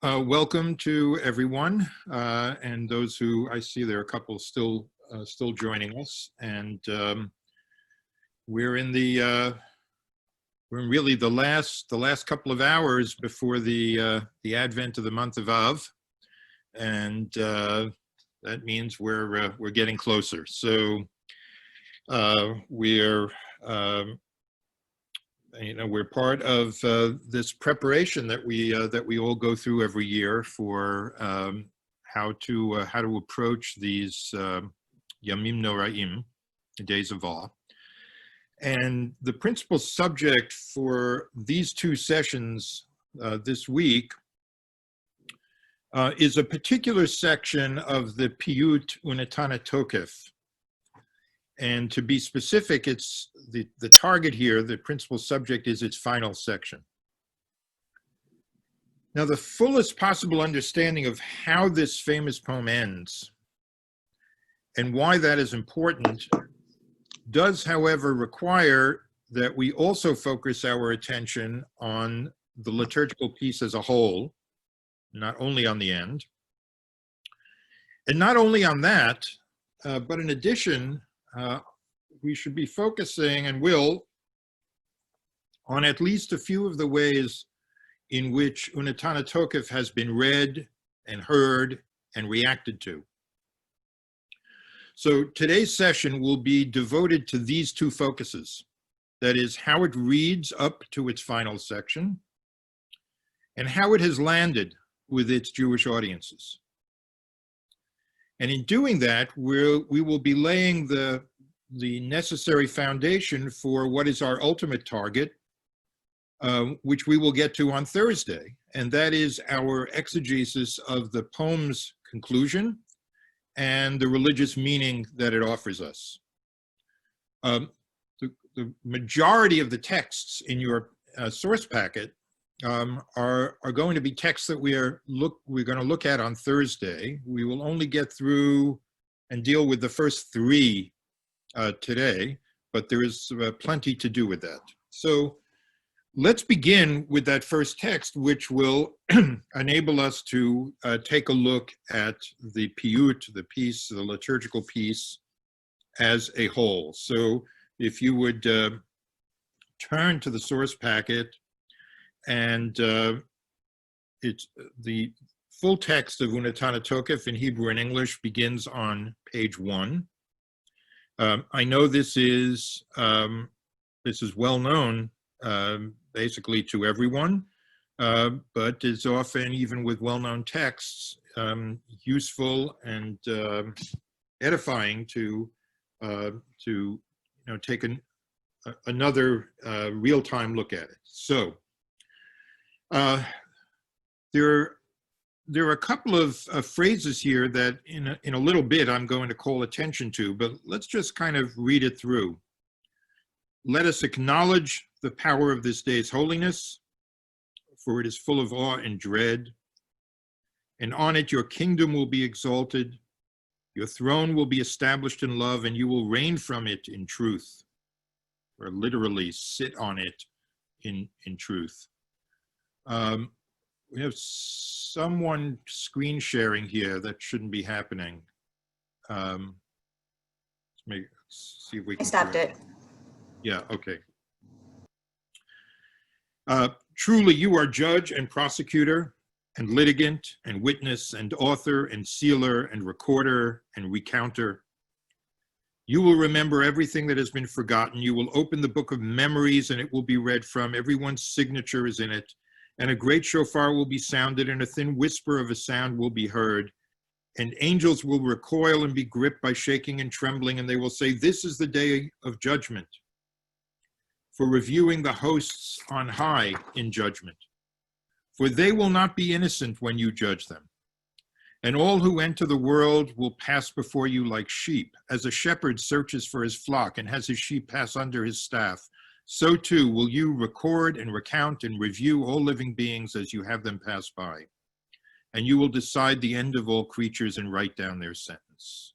Welcome to everyone, and those who I see there are a couple still joining us, and we're in really the last couple of hours before the advent of the month of Av, and that means we're getting closer. So we're we're part of this preparation that we all go through every year for how to approach these Yamim Noraim, days of awe. And the principal subject for these two sessions this week is a particular section of the Piyut Unatana Tokef. And to be specific, it's the target here, the principal subject is its final section. Now, the fullest possible understanding of how this famous poem ends and why that is important does, however, require that we also focus our attention on the liturgical piece as a whole, not only on the end. And not only on that, but in addition, we should be focusing, and will, on at least a few of the ways in which Unatana Tokef has been read and heard and reacted to. So today's session will be devoted to these two focuses. That is, how it reads up to its final section and how it has landed with its Jewish audiences. And in doing that, we will be laying the necessary foundation for what is our ultimate target, which we will get to on Thursday, and that is our exegesis of the poem's conclusion and the religious meaning that it offers us. The majority of the texts in your source packet are going to be texts that we're going to look at on Thursday. We will only get through and deal with the first three today, but there is plenty to do with that. So let's begin with that first text, which will enable us to take a look at the piyut, the piece, the liturgical piece, as a whole. So if you would turn to the source packet, and it's the full text of Unatana Tokef in Hebrew and English begins on page 1. I know this is well known basically to everyone, but is often, even with well-known texts, useful and edifying to take another real-time look at it. So there are a couple of phrases here that in a little bit I'm going to call attention to, but let's just kind of read it through. Let us acknowledge the power of this day's holiness, for it is full of awe and dread. And on it your kingdom will be exalted, your throne will be established in love, and you will reign from it in truth, or literally sit on it in truth. We have someone screen sharing here that shouldn't be happening. Let's see if we can. I stopped it. Yeah, okay. Truly, you are judge and prosecutor and litigant and witness and author and sealer and recorder and recounter. You will remember everything that has been forgotten. You will open the book of memories and it will be read from. Everyone's signature is in it. And a great shofar will be sounded, and a thin whisper of a sound will be heard. And angels will recoil and be gripped by shaking and trembling, and they will say, "This is the day of judgment, for reviewing the hosts on high in judgment. For they will not be innocent when you judge them. And all who enter the world will pass before you like sheep, as a shepherd searches for his flock and has his sheep pass under his staff. So too will you record and recount and review all living beings as you have them pass by. And you will decide the end of all creatures and write down their sentence."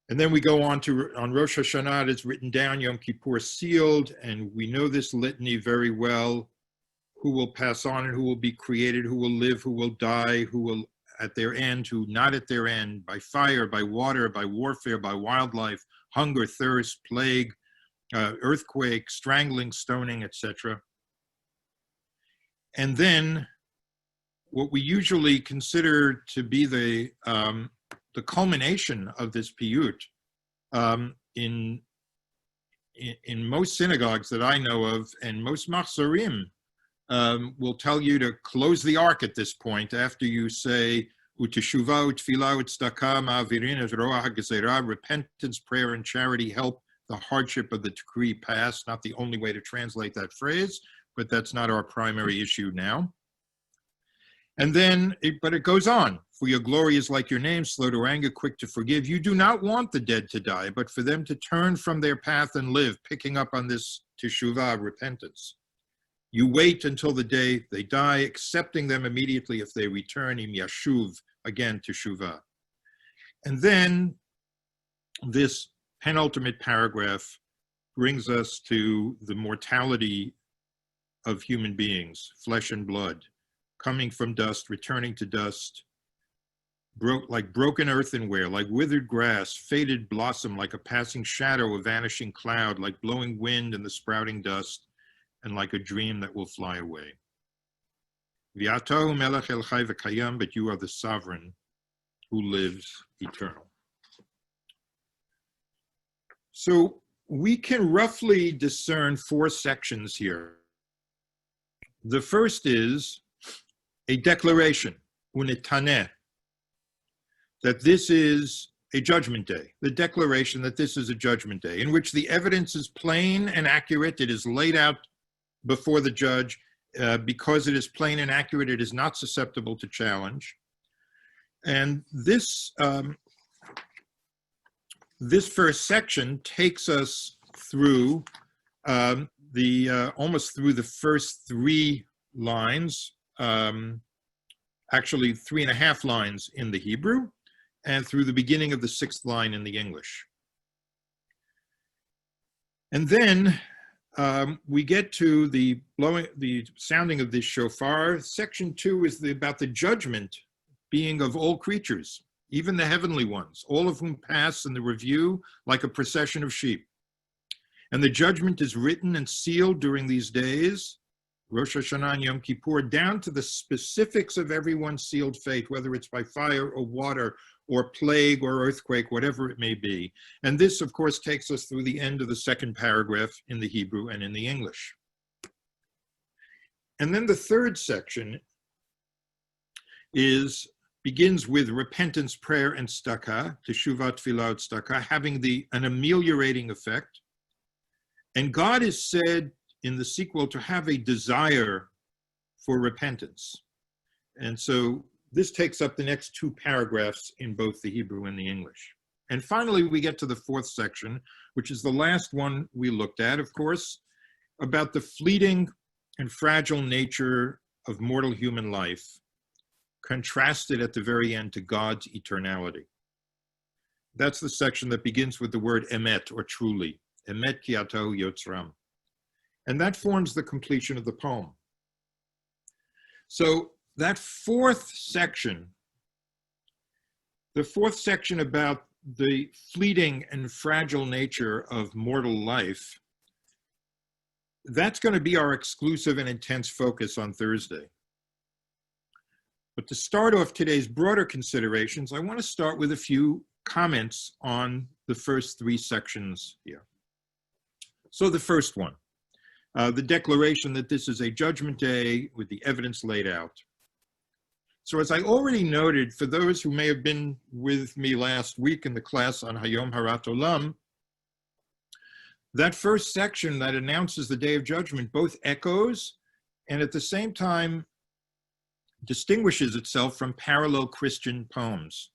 And then we go on Rosh Hashanah, it's written down, Yom Kippur sealed, and we know this litany very well. who will pass on and who will be created, who will live, who will die, who will at their end, who not at their end, by fire, by water, by warfare, by wildlife, hunger, thirst, plague, earthquake, strangling, stoning, etc. And then what we usually consider to be the culmination of this piyut, in most synagogues that I know of, and most machzorim will tell you to close the ark at this point after you say Uteshuva, Utfila, Utstaka, Ma'avirin, Roa HaGezerah, repentance, prayer, and charity help the hardship of the decree pass. Not the only way to translate that phrase, but that's not our primary issue now. And then, but it goes on. For your glory is like your name, slow to anger, quick to forgive. You do not want the dead to die, but for them to turn from their path and live, picking up on this teshuvah, repentance. You wait until the day they die, accepting them immediately if they return, im yashuv, again, teshuvah. And then this penultimate paragraph brings us to the mortality of human beings, flesh and blood, coming from dust, returning to dust, like broken earthenware, like withered grass, faded blossom, like a passing shadow, a vanishing cloud, like blowing wind and the sprouting dust, and like a dream that will fly away. V'ata melech el chai v'kayam, but you are the sovereign who lives eternal. So we can roughly discern 4 sections here. The first is a declaration, Unatana, that this is a judgment day, the declaration that this is a judgment day, in which the evidence is plain and accurate. It is laid out before the judge. Because it is plain and accurate, it is not susceptible to challenge. And this, this first section takes us through almost through the first 3 lines, actually 3.5 lines in the Hebrew, and through the beginning of the 6th line in the English. And then we get to the sounding of this shofar. Section 2 is about the judgment being of all creatures, even the heavenly ones, all of whom pass in the review like a procession of sheep. And the judgment is written and sealed during these days, Rosh Hashanah and Yom Kippur, down to the specifics of everyone's sealed fate, whether it's by fire or water or plague or earthquake, whatever it may be. And this, of course, takes us through the end of the 2nd paragraph in the Hebrew and in the English. And then the 3rd section begins with repentance, prayer, and tzedakah, teshuvah, tefillah, tzedakah, having an ameliorating effect. And God is said in the sequel to have a desire for repentance. And so this takes up the next 2 paragraphs in both the Hebrew and the English. And finally, we get to the 4th section, which is the last one we looked at, of course, about the fleeting and fragile nature of mortal human life, contrasted at the very end to God's eternality. That's the section that begins with the word emet, or truly, emet ki atahu yotzram. And that forms the completion of the poem. So that 4th section, the 4th section about the fleeting and fragile nature of mortal life, that's going to be our exclusive and intense focus on Thursday. But to start off today's broader considerations, I want to start with a few comments on the first 3 sections here. So the first one, the declaration that this is a judgment day with the evidence laid out. So as I already noted, for those who may have been with me last week in the class on Hayom Harat Olam, that first section that announces the Day of Judgment both echoes and at the same time distinguishes itself from parallel Christian poems.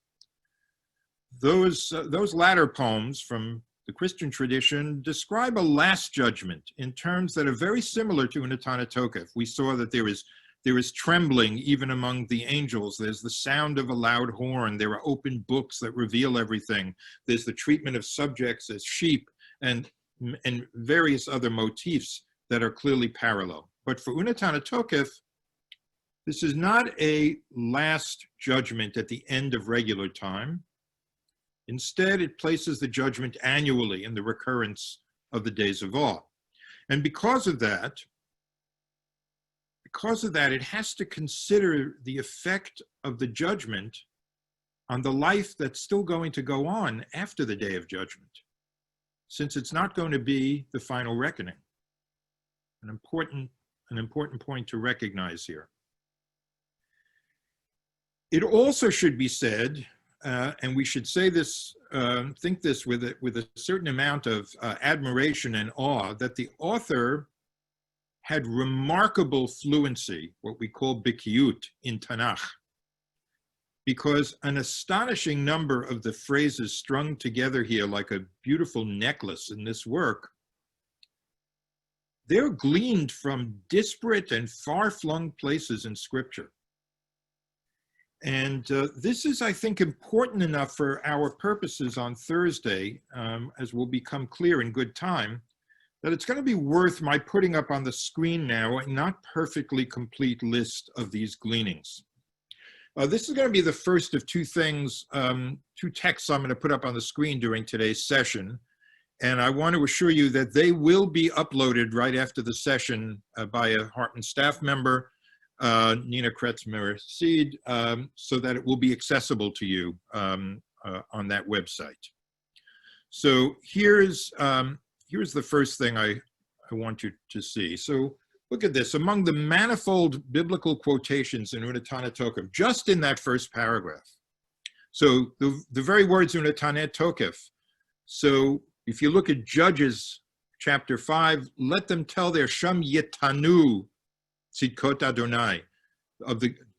Those latter poems from the Christian tradition describe a last judgment in terms that are very similar to Unatana Tokef. We saw that there is trembling even among the angels. There's the sound of a loud horn. There are open books that reveal everything. There's the treatment of subjects as sheep and various other motifs that are clearly parallel. But for Unatana Tokef, this is not a last judgment at the end of regular time. Instead, it places the judgment annually in the recurrence of the days of awe. And because of that, it has to consider the effect of the judgment on the life that's still going to go on after the day of judgment, since it's not going to be the final reckoning. An important point to recognize here. It also should be said, and we should say this, think this with a certain amount of admiration and awe, that the author had remarkable fluency, what we call bikiyut in Tanakh, because an astonishing number of the phrases strung together here like a beautiful necklace in this work, they're gleaned from disparate and far-flung places in Scripture. And this is, I think, important enough for our purposes on Thursday, as will become clear in good time, that it's going to be worth my putting up on the screen now a not perfectly complete list of these gleanings. This is going to be the first of two things, two texts I'm going to put up on the screen during today's session. And I want to assure you that they will be uploaded right after the session by a Hartman staff member, Nina Kretzmer-Seed, so that it will be accessible to you on that website. So here's the first thing I want you to see. So look at this. Among the manifold biblical quotations in Unatana Tokef, just in that first paragraph. So the very words Unatana Tokef. So if you look at Judges chapter 5, let them tell their Sham Yetanu Tzidkot Adonai,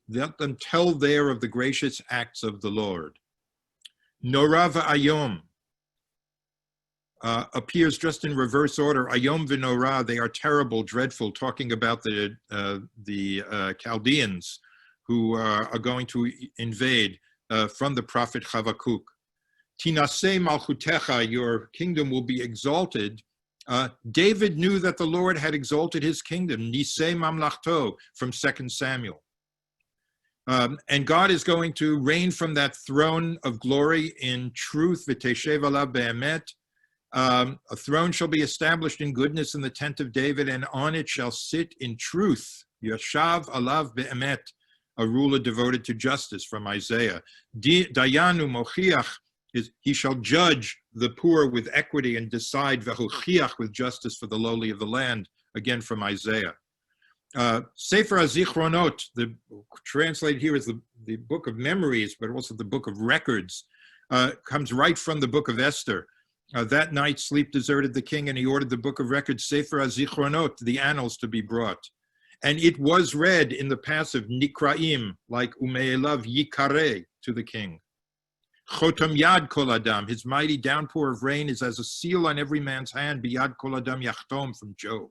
let them tell there of the gracious acts of the Lord. Nora v'ayom appears just in reverse order. Ayom v'nora, they are terrible, dreadful, talking about the Chaldeans who are going to invade from the prophet Chavakuk. Tinaseh malchutecha, your kingdom will be exalted. David knew that the Lord had exalted his kingdom, Niseh mamlachto, from 2 Samuel. And God is going to reign from that throne of glory in truth, v'teshev alav be'emet. A throne shall be established in goodness in the tent of David, and on it shall sit in truth, yashav alav be'emet, a ruler devoted to justice, from Isaiah. Dayanu mochiach, he shall judge the poor with equity and decide v'hochiach, with justice for the lowly of the land, again from Isaiah. Sefer HaZichronot, translated here as the book of memories, but also the book of records, comes right from the book of Esther. That night sleep deserted the king, and he ordered the book of records, Sefer HaZichronot, the annals, to be brought. And it was read in the passive Nikraim, like Ume'elav Yikareh, to the king. Chotam Yad Kol Adam, his mighty downpour of rain is as a seal on every man's hand, Biyad Kol Adam Yachtom, from Job.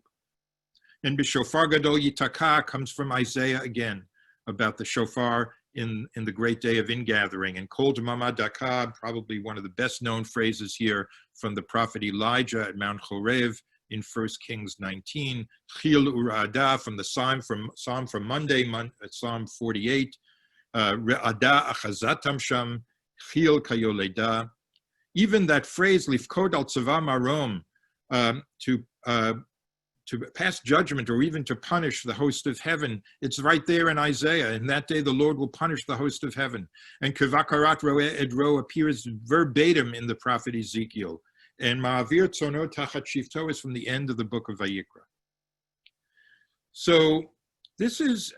And B'shofar Gadol Yitaka comes from Isaiah again, about the shofar in the great day of ingathering. And Kol Dmama Daka, probably one of the best known phrases here from the prophet Elijah at Mount Chorev in 1 Kings 19. Chil Urada, from the Psalm from Monday, Psalm 48. Re'ada Achazatam Sham, Chil Kayoleda. Even that phrase, Lifkod al Tzava Marom, to pass judgment or even to punish the host of heaven. It's right there in Isaiah. In that day, the Lord will punish the host of heaven. And Kevakarat Roe Edro appears verbatim in the prophet Ezekiel. And Ma'avir Tzono Tachat Shifto is from the end of the book of Vayikra. So this is,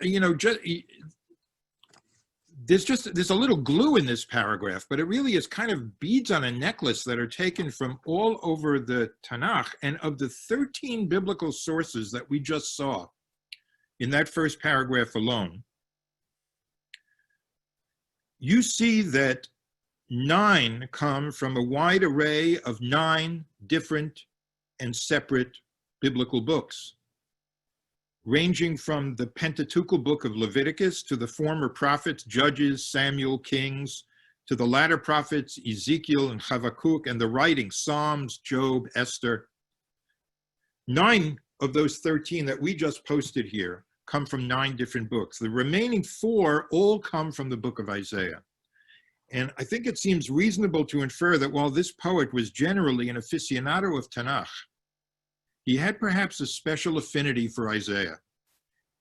there's a little glue in this paragraph, but it really is kind of beads on a necklace that are taken from all over the Tanakh. And of the 13 biblical sources that we just saw in that first paragraph alone, you see that 9 come from a wide array of 9 different and separate biblical books, ranging from the Pentateuchal book of Leviticus to the former prophets, Judges, Samuel, Kings, to the latter prophets, Ezekiel and Habakkuk, and the writings, Psalms, Job, Esther. 9 of those 13 that we just posted here come from 9 different books. The remaining 4 all come from the book of Isaiah. And I think it seems reasonable to infer that while this poet was generally an aficionado of Tanakh, he had perhaps a special affinity for Isaiah.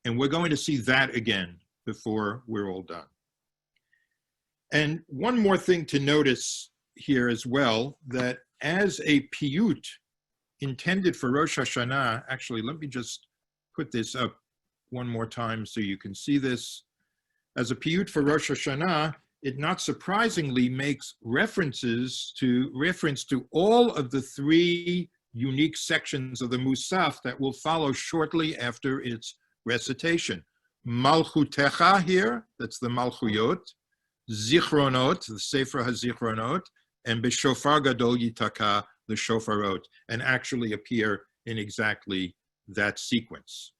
And we're going to see that again before we're all done. And one more thing to notice here as well, that as a piyut intended for Rosh Hashanah, actually, let me just put this up one more time so you can see this. As a piyut for Rosh Hashanah, it not surprisingly makes reference to all of the 3 unique sections of the Musaf that will follow shortly after its recitation. Malchutecha here, that's the Malchuyot, Zichronot, the Sefer HaZichronot, and B'shofar Gadol Yitaka, the Shofarot, and actually appear in exactly that sequence.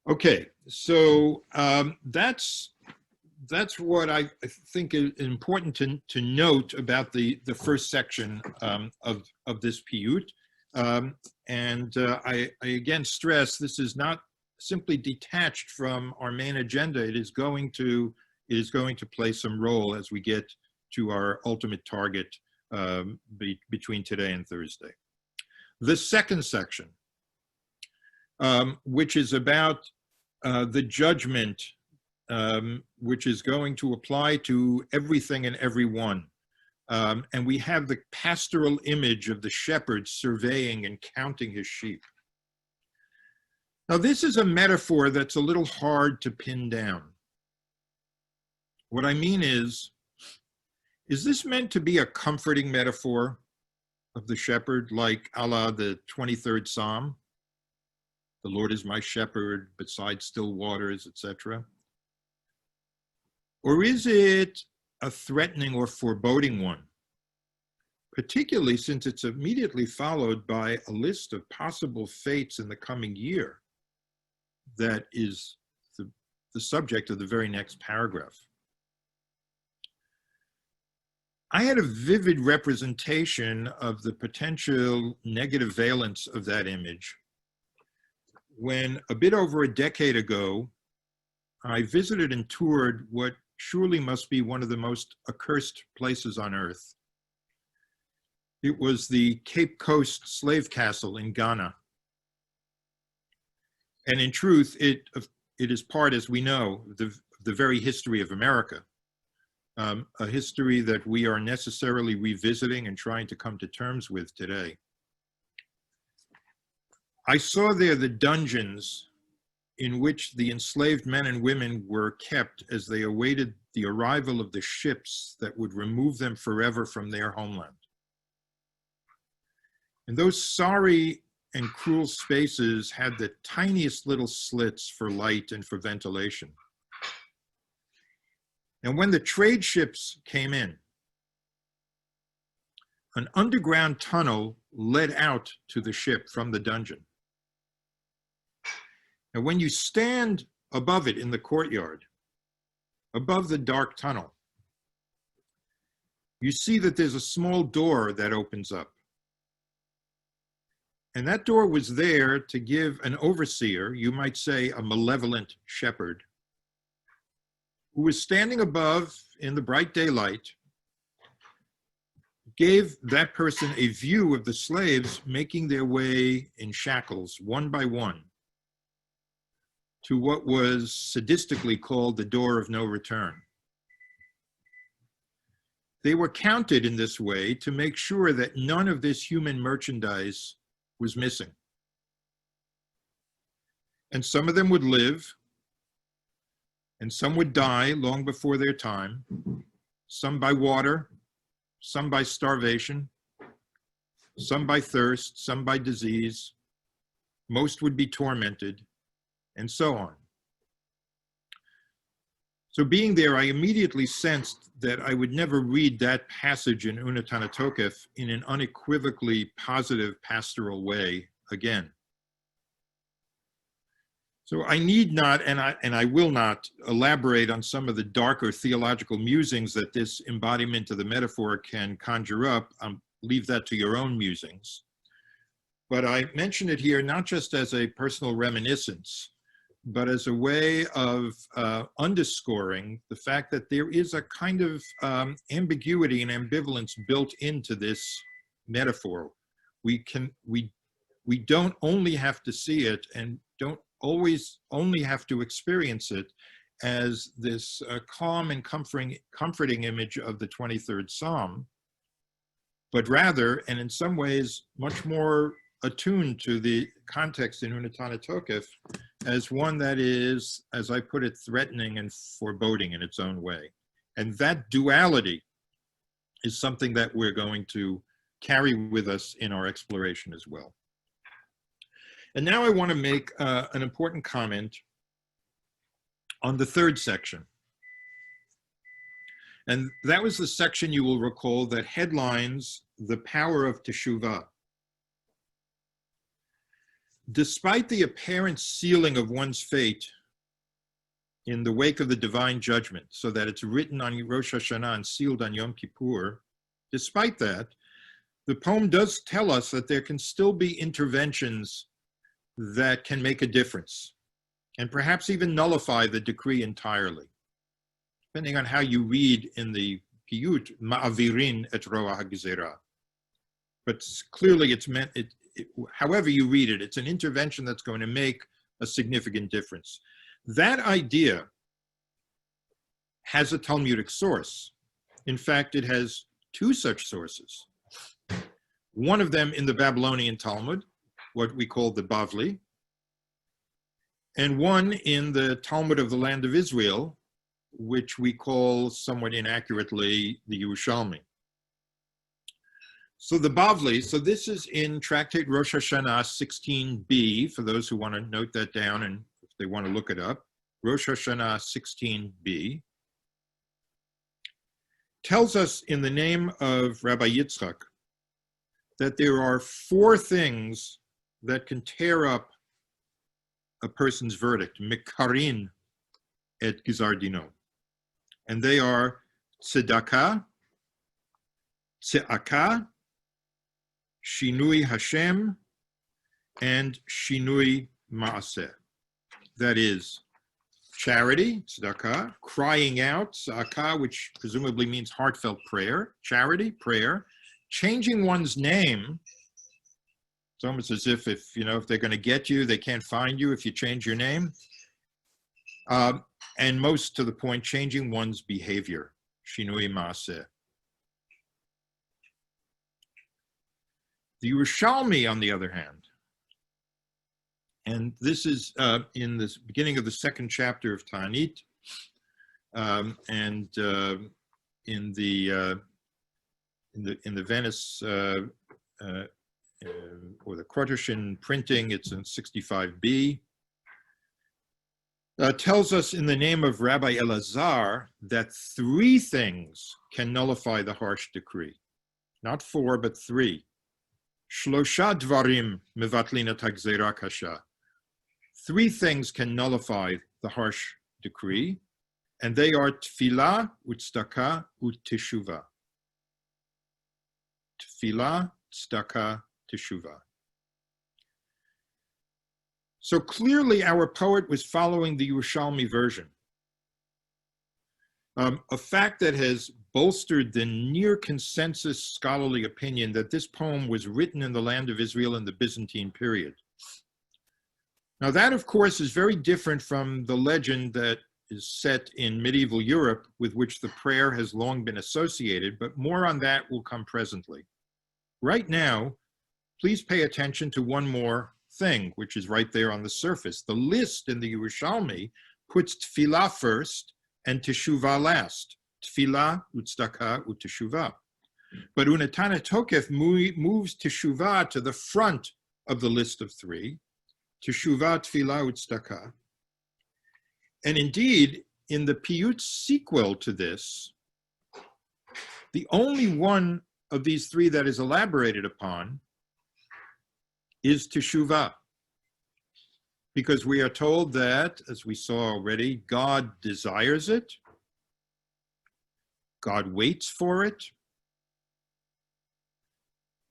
Okay, so that's what I think is important to note about the first section of this piyut. I again stress this is not simply detached from our main agenda. It is going to play some role as we get to our ultimate target between today and Thursday. The second section, which is about the judgment, which is going to apply to everything and everyone. And we have the pastoral image of the shepherd surveying and counting his sheep. Now, this is a metaphor that's a little hard to pin down. What I mean is this meant to be a comforting metaphor of the shepherd, like a la the 23rd Psalm? The Lord is my shepherd, beside still waters, etc. Or is it a threatening or foreboding one, particularly since it's immediately followed by a list of possible fates in the coming year that is the subject of the very next paragraph? I had a vivid representation of the potential negative valence of that image when, a bit over a decade ago, I visited and toured what surely must be one of the most accursed places on earth. It was the Cape Coast slave castle in Ghana. And in truth, it is part, as we know, the very history of America. A history that we are necessarily revisiting and trying to come to terms with today. I saw there the dungeons in which the enslaved men and women were kept as they awaited the arrival of the ships that would remove them forever from their homeland. And those sorry and cruel spaces had the tiniest little slits for light and for ventilation. And when the trade ships came in, an underground tunnel led out to the ship from the dungeon. And when you stand above it in the courtyard, above the dark tunnel, you see that there's a small door that opens up. And that door was there to give an overseer, you might say a malevolent shepherd, who was standing above in the bright daylight, gave that person a view of the slaves making their way in shackles, one by one, to what was sadistically called the door of no return. They were counted in this way to make sure that none of this human merchandise was missing. And some of them would live, and some would die long before their time, some by water, some by starvation, some by thirst, some by disease. Most would be tormented, and so on. So being there, I immediately sensed that I would never read that passage in Unatana Tokef in an unequivocally positive pastoral way again. So I need not, and I will not, elaborate on some of the darker theological musings that this embodiment of the metaphor can conjure up. Leave that to your own musings. But I mention it here not just as a personal reminiscence, but as a way of underscoring the fact that there is a kind of ambiguity and ambivalence built into this metaphor. We don't only have to see it and don't always only have to experience it as this calm and comforting image of the 23rd Psalm, but rather, and in some ways, much more attuned to the context in Unatana Tokef as one that is, as I put it, threatening and foreboding in its own way. And that duality is something that we're going to carry with us in our exploration as well. And now I want to make an important comment on the third section. And that was the section, you will recall, that headlines the power of Teshuva. Despite the apparent sealing of one's fate in the wake of the divine judgment, so that it's written on Rosh Hashanah and sealed on Yom Kippur, despite that, the poem does tell us that there can still be interventions that can make a difference, and perhaps even nullify the decree entirely. Depending on how you read in the piyut, ma'avirin et roa hagzera. But clearly it's meant, however you read it, it's an intervention that's going to make a significant difference. That idea has a Talmudic source. In fact, it has two such sources. One of them in the Babylonian Talmud, what we call the Bavli, and one in the Talmud of the land of Israel, which we call somewhat inaccurately the Yerushalmi. So the Bavli, so this is in Tractate Rosh Hashanah 16b, for those who want to note that down and if they want to look it up. Rosh Hashanah 16b tells us in the name of Rabbi Yitzchak that there are four things that can tear up a person's verdict, mikarin et gizar dino. And they are tzedakah, tze'akah, shinui Hashem, and shinui ma'aseh. That is charity, tzedakah, crying out, tzedakah, which presumably means heartfelt prayer, charity, prayer, changing one's name. It's almost as if they're going to get you, they can't find you if you change your name. And most to the point, changing one's behavior, shinui maaseh. The Yerushalmi, on the other hand, and this is in the beginning of the second chapter of Ta'anit, and in the Venice or the Krotishin printing, it's in 65b. Tells us in the name of Rabbi Elazar that three things can nullify the harsh decree. Not four, but three. Shlosha dvarim mevatlin et hagzera kasha. Three things can nullify the harsh decree, and they are tefillah, tzedakah, uteshuva. Tefillah, tzedakah, teshuva. So clearly our poet was following the Yerushalmi version. A fact that has bolstered the near consensus scholarly opinion that this poem was written in the land of Israel in the Byzantine period. Now that, of course, is very different from the legend that is set in medieval Europe with which the prayer has long been associated, but more on that will come presently. Right now, please pay attention to one more thing, which is right there on the surface. The list in the Yerushalmi puts tefillah first and teshuva last. Tefillah, tzedakah, uteshuva. But Unatana Tokef moves teshuva to the front of the list of three. Teshuva, tefillah, tzedakah. And indeed, in the piyut sequel to this, the only one of these three that is elaborated upon is teshuva, because we are told that, as we saw already, God desires it, God waits for it,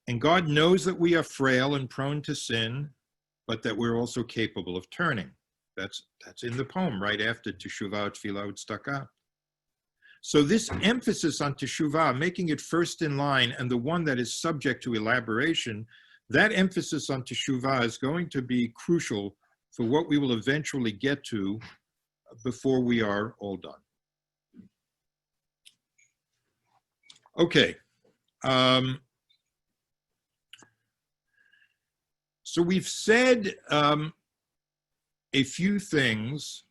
And God knows that we are frail and prone to sin, but that we're also capable of turning. That's in the poem right after Teshuvah Tfilah Tzedakah. So this emphasis on Teshuvah, making it first in line and the one that is subject to elaboration, that emphasis on Teshuvah is going to be crucial for what we will eventually get to before we are all done. Okay. So we've said a few things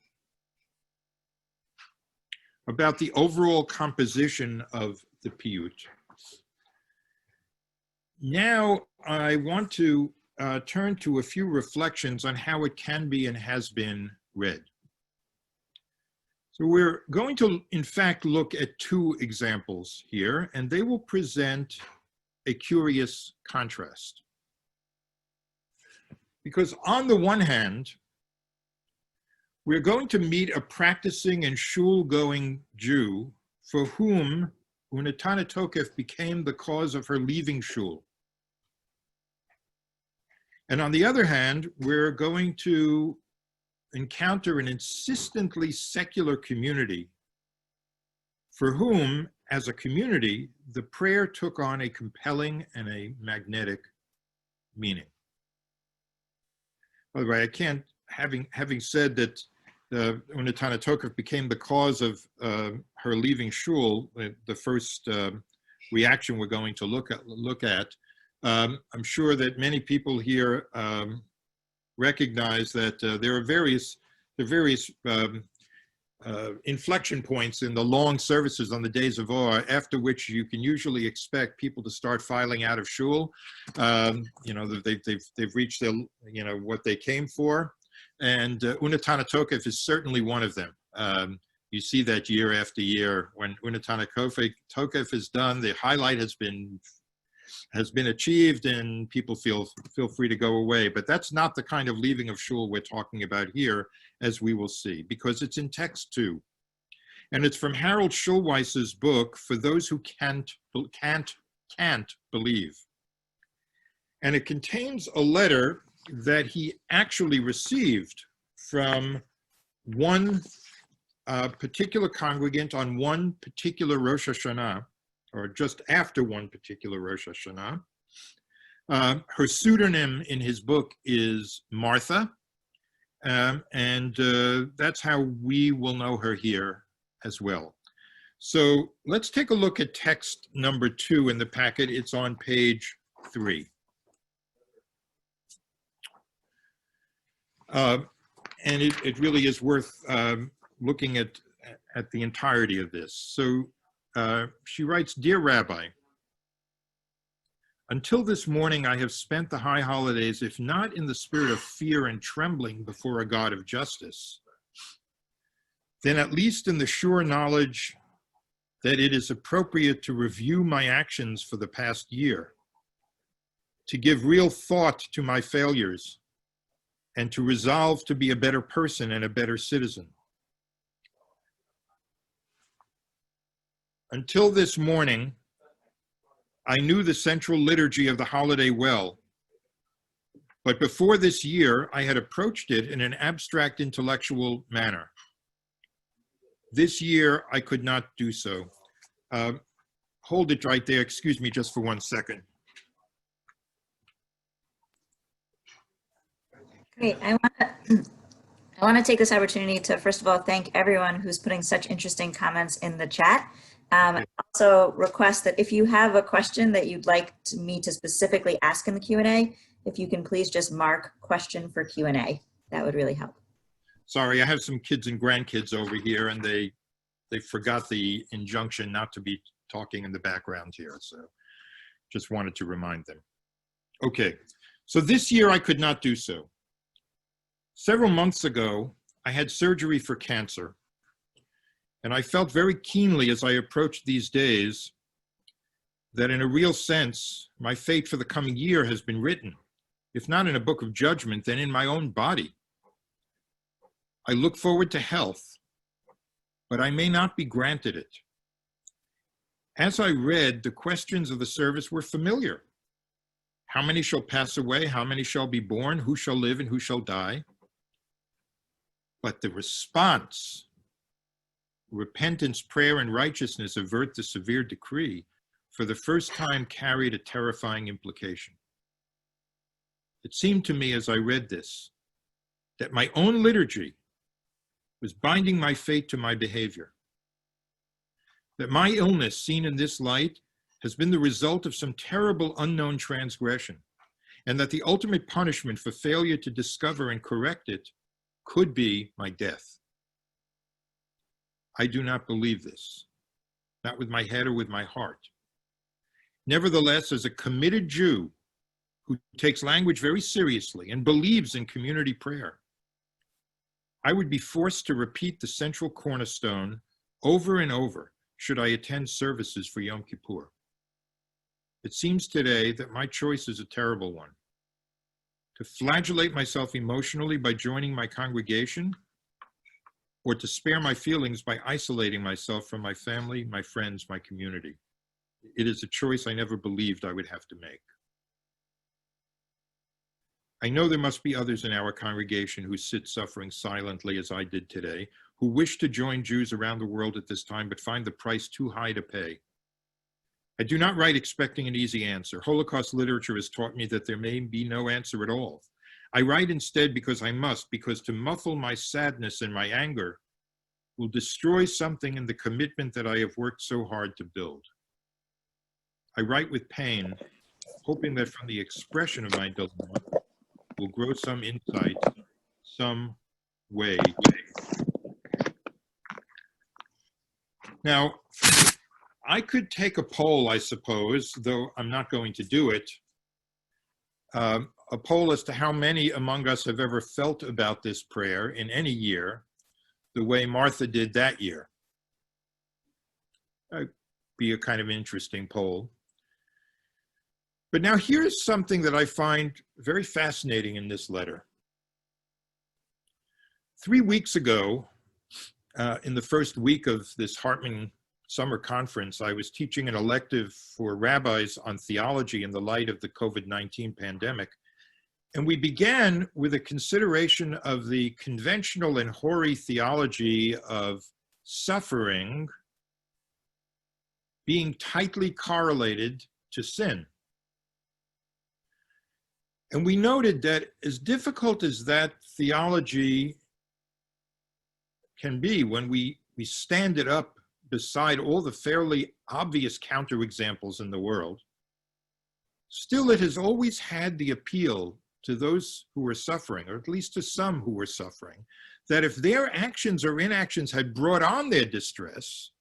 about the overall composition of the piyut. Now I want to turn to a few reflections on how it can be and has been read. So we're going to, in fact, look at two examples here, and they will present a curious contrast. Because on the one hand, we're going to meet a practicing and shul-going Jew for whom Unatana Tokef became the cause of her leaving shul. And on the other hand, we're going to encounter an insistently secular community for whom, as a community, the prayer took on a compelling and a magnetic meaning. By the way, I can't, having said that Unatana Tokef became the cause of her leaving shul, the first reaction we're going to look at, I'm sure that many people here recognize that there are various inflection points in the long services on the days of awe, after which you can usually expect people to start filing out of shul. You know, they've reached their, you know, what they came for. And Unatana Tokef is certainly one of them. You see that year after year. When Unatana Tokef is done, the highlight has been achieved and people feel free to go away. But that's not the kind of leaving of shul we're talking about here, as we will see, because it's in text too. And it's from Harold Schulweiss's book, For Those Who Can't Believe. And it contains a letter that he actually received from one particular congregant on one particular Rosh Hashanah, or just after one particular Rosh Hashanah. Her pseudonym in his book is Martha, and that's how we will know her here as well. So let's take a look at text number 2 in the packet. It's on page 3. And it really is worth looking at the entirety of this. So she writes, Dear Rabbi, until this morning I have spent the high holidays, if not in the spirit of fear and trembling before a God of justice, then at least in the sure knowledge that it is appropriate to review my actions for the past year, to give real thought to my failures, and to resolve to be a better person and a better citizen. Until this morning, I knew the central liturgy of the holiday well, but before this year, I had approached it in an abstract intellectual manner. This year, I could not do so. Hold it right there, excuse me just for 1 second. Great. I want to take this opportunity to, first of all, thank everyone who's putting such interesting comments in the chat. Also request that if you have a question that you'd like me to specifically ask in the Q&A, if you can please just mark question for Q&A. That would really help. Sorry, I have some kids and grandkids over here, and they forgot the injunction not to be talking in the background here, so just wanted to remind them. Okay, so this year I could not do so. Several months ago, I had surgery for cancer, and I felt very keenly as I approached these days that in a real sense, my fate for the coming year has been written, if not in a book of judgment, then in my own body. I look forward to health, but I may not be granted it. As I read, the questions of the service were familiar. How many shall pass away? How many shall be born? Who shall live and who shall die? But the response, repentance, prayer, and righteousness avert the severe decree, for the first time carried a terrifying implication. It seemed to me as I read this that my own liturgy was binding my fate to my behavior, that my illness seen in this light has been the result of some terrible unknown transgression, and that the ultimate punishment for failure to discover and correct it could be my death. I do not believe this, not with my head or with my heart. Nevertheless, as a committed Jew who takes language very seriously and believes in community prayer, I would be forced to repeat the central cornerstone over and over should I attend services for Yom Kippur. It seems today that my choice is a terrible one: to flagellate myself emotionally by joining my congregation, or to spare my feelings by isolating myself from my family, my friends, my community. It is a choice I never believed I would have to make. I know there must be others in our congregation who sit suffering silently as I did today, who wish to join Jews around the world at this time, but find the price too high to pay. I do not write expecting an easy answer. Holocaust literature has taught me that there may be no answer at all. I write instead because I must, because to muffle my sadness and my anger will destroy something in the commitment that I have worked so hard to build. I write with pain, hoping that from the expression of my dilemma will grow some insight, some way. Now, I could take a poll, I suppose, though I'm not going to do it, a poll as to how many among us have ever felt about this prayer in any year the way Martha did that year. That'd be a kind of interesting poll. But now here's something that I find very fascinating in this letter. 3 weeks ago, in the first week of this Hartman summer conference, I was teaching an elective for rabbis on theology in the light of the COVID-19 pandemic. And we began with a consideration of the conventional and hoary theology of suffering being tightly correlated to sin. And we noted that as difficult as that theology can be when we stand it up beside all the fairly obvious counterexamples in the world, still it has always had the appeal to those who were suffering, or at least to some who were suffering, that if their actions or inactions had brought on their distress,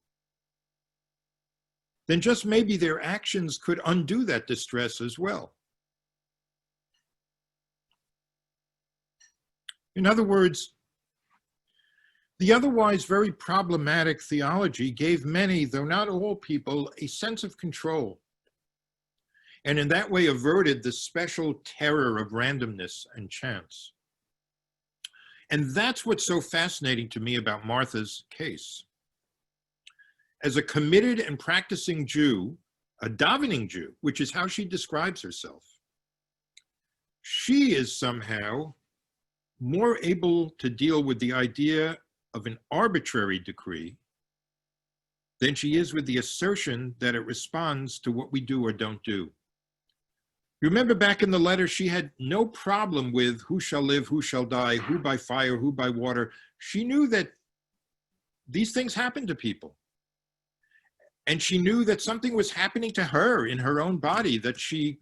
then just maybe their actions could undo that distress as well. In other words, the otherwise very problematic theology gave many, though not all people, a sense of control, and in that way averted the special terror of randomness and chance. And that's what's so fascinating to me about Martha's case. As a committed and practicing Jew, a davening Jew, which is how she describes herself, she is somehow more able to deal with the idea of an arbitrary decree than she is with the assertion that it responds to what we do or don't do. You remember back in the letter, she had no problem with who shall live, who shall die, who by fire, who by water. She knew that these things happen to people. And she knew that something was happening to her in her own body, that she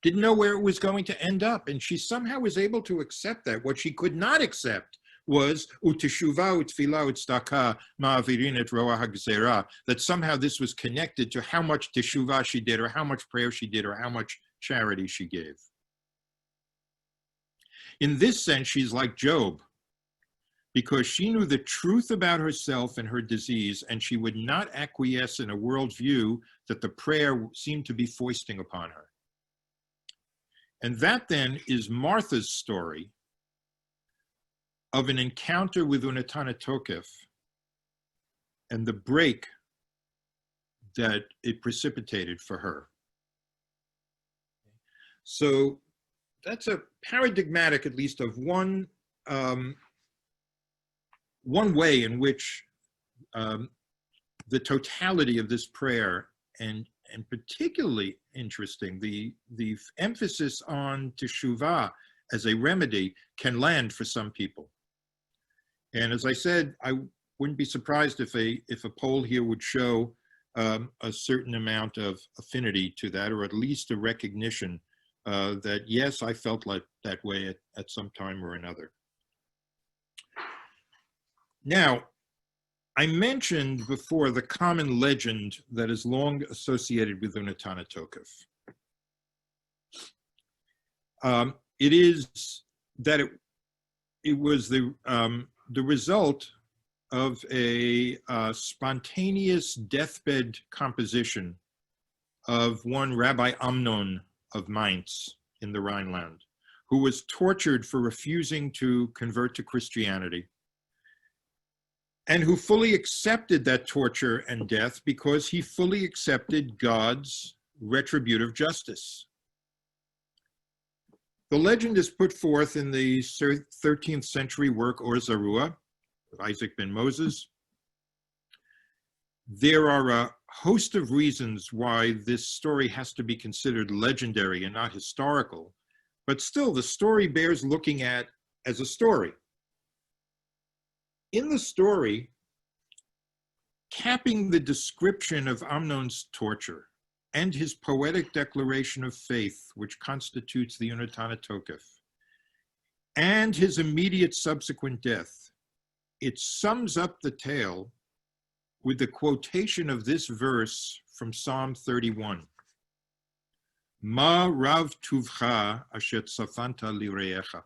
didn't know where it was going to end up. And she somehow was able to accept that. What she could not accept was uteshuva utfila utstaka ma'avirin et roa hagzera, that somehow this was connected to how much teshuva she did, or how much prayer she did, or how much charity she gave. In this sense, she's like Job, because she knew the truth about herself and her disease, and she would not acquiesce in a worldview that the prayer seemed to be foisting upon her. And that then is Martha's story of an encounter with Unatana Tokef and the break that it precipitated for her. So that's a paradigmatic, at least, of one way in which the totality of this prayer, and particularly interesting, the emphasis on Teshuvah as a remedy, can land for some people. And as I said, I wouldn't be surprised if a poll here would show a certain amount of affinity to that, or at least a recognition that, yes, I felt like that way at some time or another. Now, I mentioned before the common legend that is long associated with Unatana Tokef. It is that it was the result of a spontaneous deathbed composition of one Rabbi Amnon of Mainz in the Rhineland, who was tortured for refusing to convert to Christianity, and who fully accepted that torture and death because he fully accepted God's retributive justice. The legend is put forth in the 13th century work Or Zarua of Isaac ben Moses. There are a host of reasons why this story has to be considered legendary and not historical, but still the story bears looking at as a story. In the story, capping the description of Amnon's torture and his poetic declaration of faith, which constitutes the Unatana Tokef, and his immediate subsequent death, it sums up the tale with the quotation of this verse from Psalm 31. Ma rav tuvcha asher tzafanta lireecha.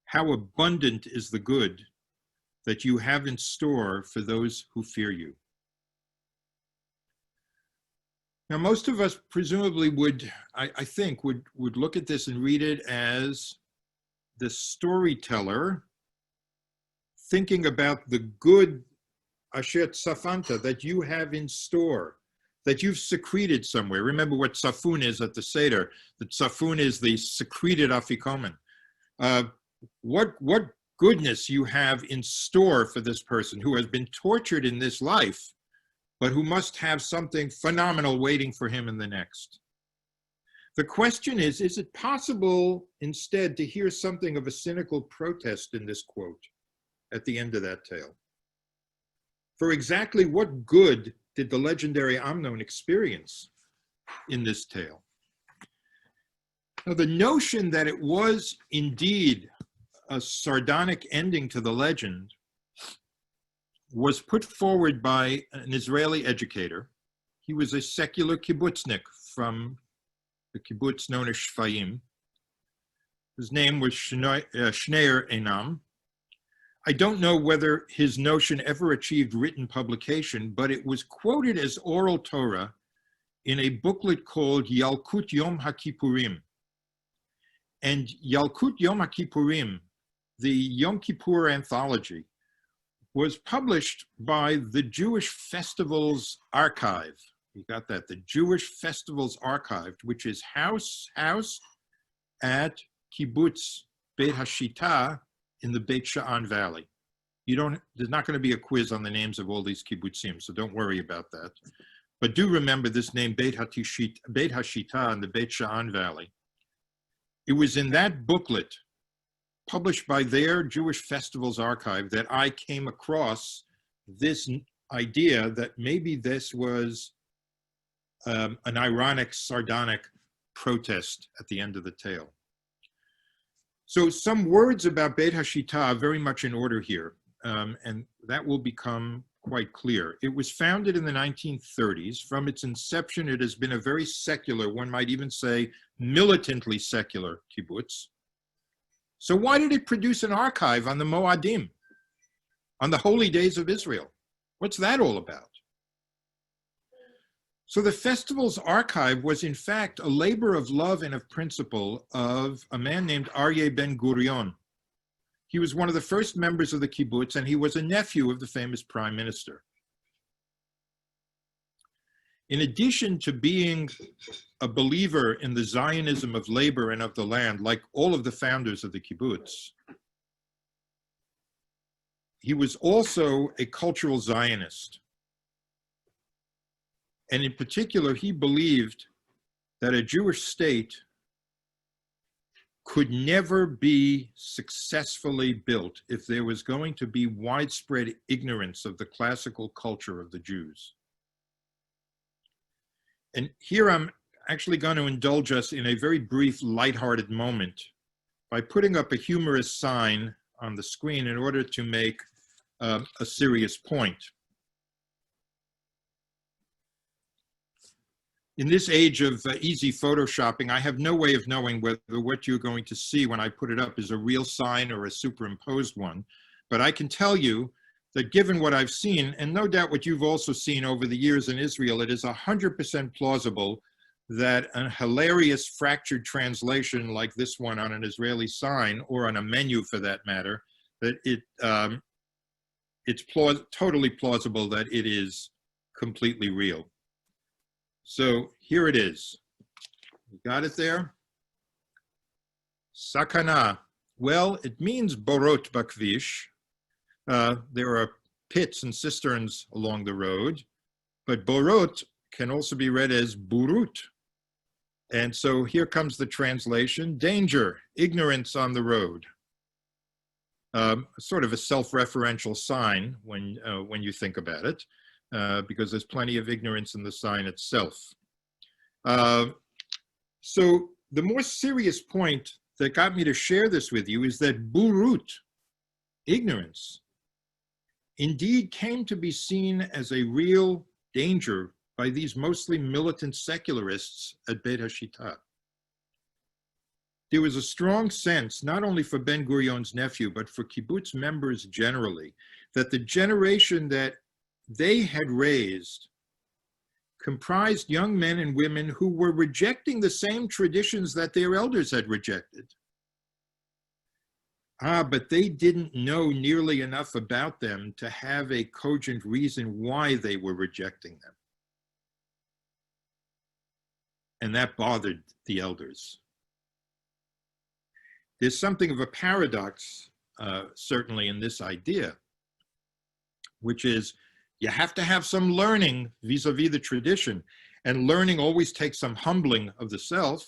How abundant is the good that you have in store for those who fear you. Now, most of us presumably would, I think, would look at this and read it as the storyteller thinking about the good asher tzafanta that you have in store, that you've secreted somewhere. Remember what tzafun is at the Seder. The tzafun is the secreted afikomen. What goodness you have in store for this person who has been tortured in this life, but who must have something phenomenal waiting for him in the next. The question is it possible instead to hear something of a cynical protest in this quote at the end of that tale? For exactly what good did the legendary Amnon experience in this tale? Now, the notion that it was indeed a sardonic ending to the legend was put forward by an Israeli educator. He was a secular kibbutznik from the kibbutz known as Shfayim. His name was Shneir Einam. I don't know whether his notion ever achieved written publication, but it was quoted as oral Torah in a booklet called Yalkut Yom HaKippurim. And Yalkut Yom HaKippurim, the Yom Kippur anthology, was published by the Jewish Festivals Archive. You got that? The Jewish Festivals Archive, which is housed at Kibbutz Beit Hashita in the Beit Sha'an Valley. There's not going to be a quiz on the names of all these kibbutzim, so don't worry about that. But do remember this name, Beit Hashita in the Beit Sha'an Valley. It was in that booklet published by their Jewish Festivals Archive that I came across this idea that maybe this was an ironic, sardonic protest at the end of the tale. So some words about Beit Hashita are very much in order here, and that will become quite clear. It was founded in the 1930s. From its inception, it has been a very secular, one might even say militantly secular kibbutz. So why did it produce an archive on the Moadim, on the holy days of Israel? What's that all about? So the Festivals Archive was in fact a labor of love and of principle of a man named Aryeh Ben Gurion. He was one of the first members of the kibbutz, and he was a nephew of the famous prime minister. in addition to being a believer in the Zionism of labor and of the land, like all of the founders of the kibbutz, he was also a cultural Zionist. And in particular, he believed that a Jewish state could never be successfully built if there was going to be widespread ignorance of the classical culture of the Jews. And here I'm actually going to indulge us in a very brief, lighthearted moment by putting up a humorous sign on the screen in order to make a serious point. In this age of easy photoshopping, I have no way of knowing whether what you're going to see when I put it up is a real sign or a superimposed one. But I can tell you that given what I've seen, and no doubt what you've also seen over the years in Israel, it is 100% plausible that a hilarious fractured translation like this one on an Israeli sign, or on a menu for that matter, that it's totally plausible that it is completely real. So here it is. You got it there? Sakana. Well, it means borot bakvish. There are pits and cisterns along the road, but borot can also be read as burut. And so here comes the translation: danger, ignorance on the road. Sort of a self-referential sign when you think about it. Because there's plenty of ignorance in the sign itself. So the more serious point that got me to share this with you is that burut, ignorance, indeed came to be seen as a real danger by these mostly militant secularists at Beit HaShita. There was a strong sense, not only for Ben-Gurion's nephew, but for kibbutz members generally, that the generation that they had raised comprised young men and women who were rejecting the same traditions that their elders had rejected. But they didn't know nearly enough about them to have a cogent reason why they were rejecting them. And that bothered the elders. There's something of a paradox, certainly in this idea, which is, you have to have some learning vis-a-vis the tradition, and learning always takes some humbling of the self.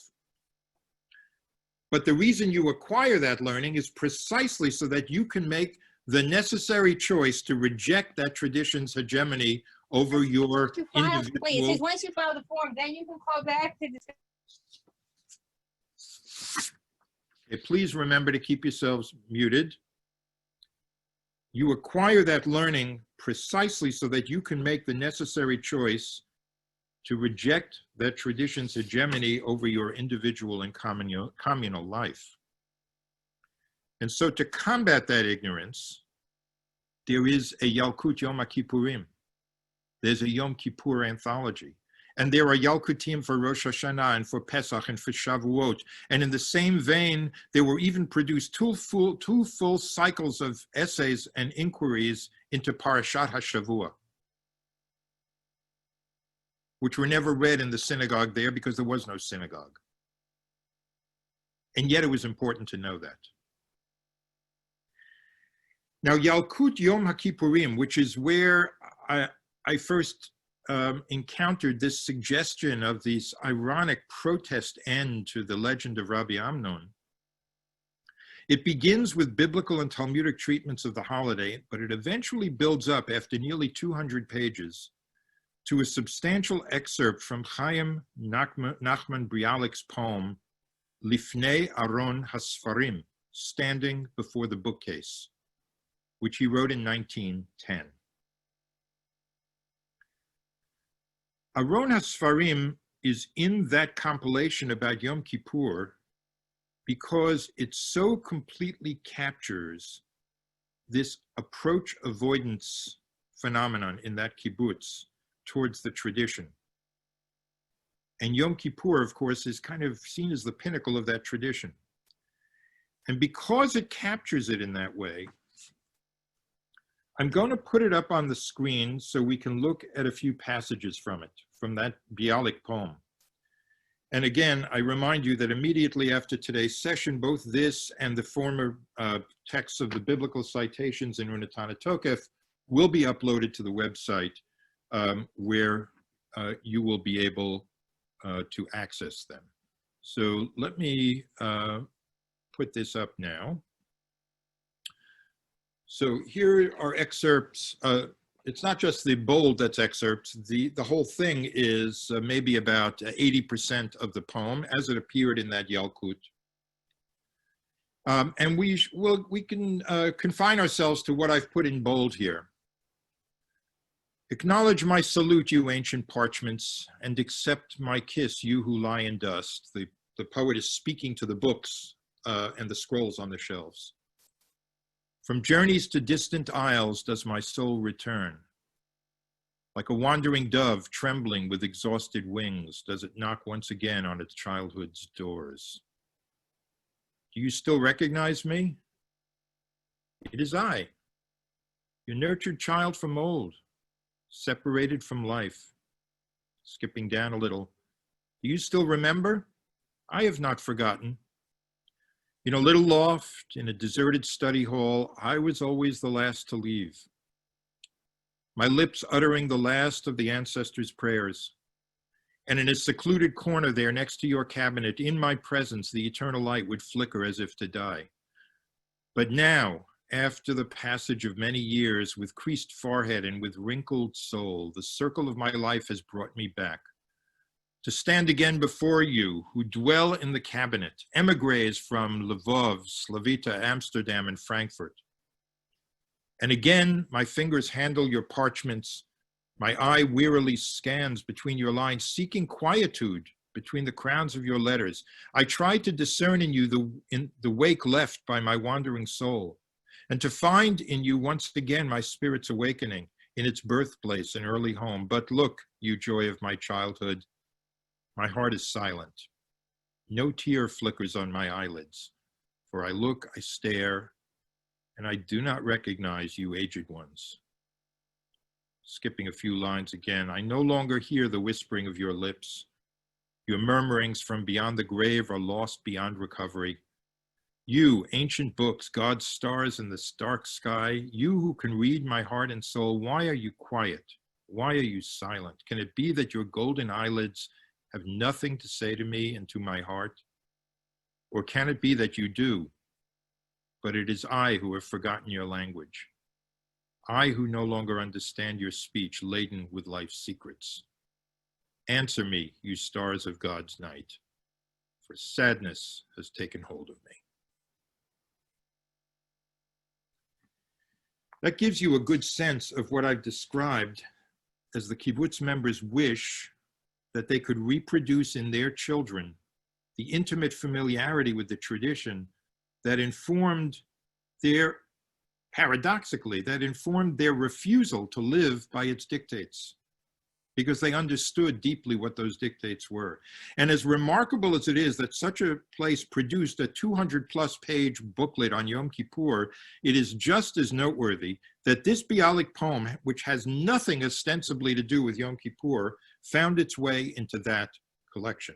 But the reason you acquire that learning is precisely so that you can make the necessary choice to reject that tradition's hegemony over your individual. Wait, it says once you file the form, then you can call back to the. Okay, please remember to keep yourselves muted. You acquire that learning precisely so that you can make the necessary choice to reject that tradition's hegemony over your individual and communal life. And so to combat that ignorance, there is a Yalkut Yom HaKippurim. There's a Yom Kippur anthology. And there are Yalkutim for Rosh Hashanah and for Pesach and for Shavuot. And in the same vein, there were even produced two full cycles of essays and inquiries into Parashat HaShavua, which were never read in the synagogue there because there was no synagogue. And yet it was important to know that. Now, Yalkut Yom HaKippurim, which is where I first encountered this suggestion of this ironic protest end to the legend of Rabbi Amnon. It begins with biblical and Talmudic treatments of the holiday, but it eventually builds up after nearly 200 pages to a substantial excerpt from Chaim Nachman Bialik's poem, Lifnei Aron HaSfarim, Standing Before the Bookcase, which he wrote in 1910. Aron HaSfarim is in that compilation about Yom Kippur because it so completely captures this approach avoidance phenomenon in that kibbutz towards the tradition. And Yom Kippur, of course, is kind of seen as the pinnacle of that tradition. And because it captures it in that way, I'm going to put it up on the screen so we can look at a few passages from it, from that Bialik poem. And again, I remind you that immediately after today's session, both this and the former texts of the biblical citations in Unatana Tokef will be uploaded to the website where you will be able to access them. So let me put this up now. So here are excerpts. It's not just the bold that's excerpts. The whole thing is maybe about 80% of the poem as it appeared in that Yalkut. And we can confine ourselves to what I've put in bold here. Acknowledge my salute, you ancient parchments, and accept my kiss, you who lie in dust. The poet is speaking to the books and the scrolls on the shelves. From journeys to distant isles does my soul return. Like a wandering dove trembling with exhausted wings, does it knock once again on its childhood's doors. Do you still recognize me? It is I, your nurtured child from old, separated from life. Skipping down a little. Do you still remember? I have not forgotten. In a little loft, in a deserted study hall, I was always the last to leave. My lips uttering the last of the ancestors' prayers. And in a secluded corner there next to your cabinet, in my presence, the eternal light would flicker as if to die. But now, after the passage of many years, with creased forehead and with wrinkled soul, the circle of my life has brought me back. To stand again before you, who dwell in the cabinet, emigres from Lvov, Slavita, Amsterdam, and Frankfurt. And again, my fingers handle your parchments. My eye wearily scans between your lines, seeking quietude between the crowns of your letters. I try to discern in you the wake left by my wandering soul, and to find in you once again my spirit's awakening in its birthplace and early home. But look, you joy of my childhood, my heart is silent. No tear flickers on my eyelids, for I look, I stare, and I do not recognize you aged ones. Skipping a few lines again, I no longer hear the whispering of your lips. Your murmurings from beyond the grave are lost beyond recovery. You, ancient books, God's stars in the stark sky, you who can read my heart and soul, why are you quiet? Why are you silent? Can it be that your golden eyelids have nothing to say to me and to my heart? Or can it be that you do, but it is I who have forgotten your language? I who no longer understand your speech laden with life's secrets. Answer me, you stars of God's night, for sadness has taken hold of me. That gives you a good sense of what I've described as the kibbutz members' wish that they could reproduce in their children the intimate familiarity with the tradition that informed their, paradoxically, that informed their refusal to live by its dictates, because they understood deeply what those dictates were. And as remarkable as it is that such a place produced a 200+ page booklet on Yom Kippur, it is just as noteworthy that this Bialik poem, which has nothing ostensibly to do with Yom Kippur, found its way into that collection.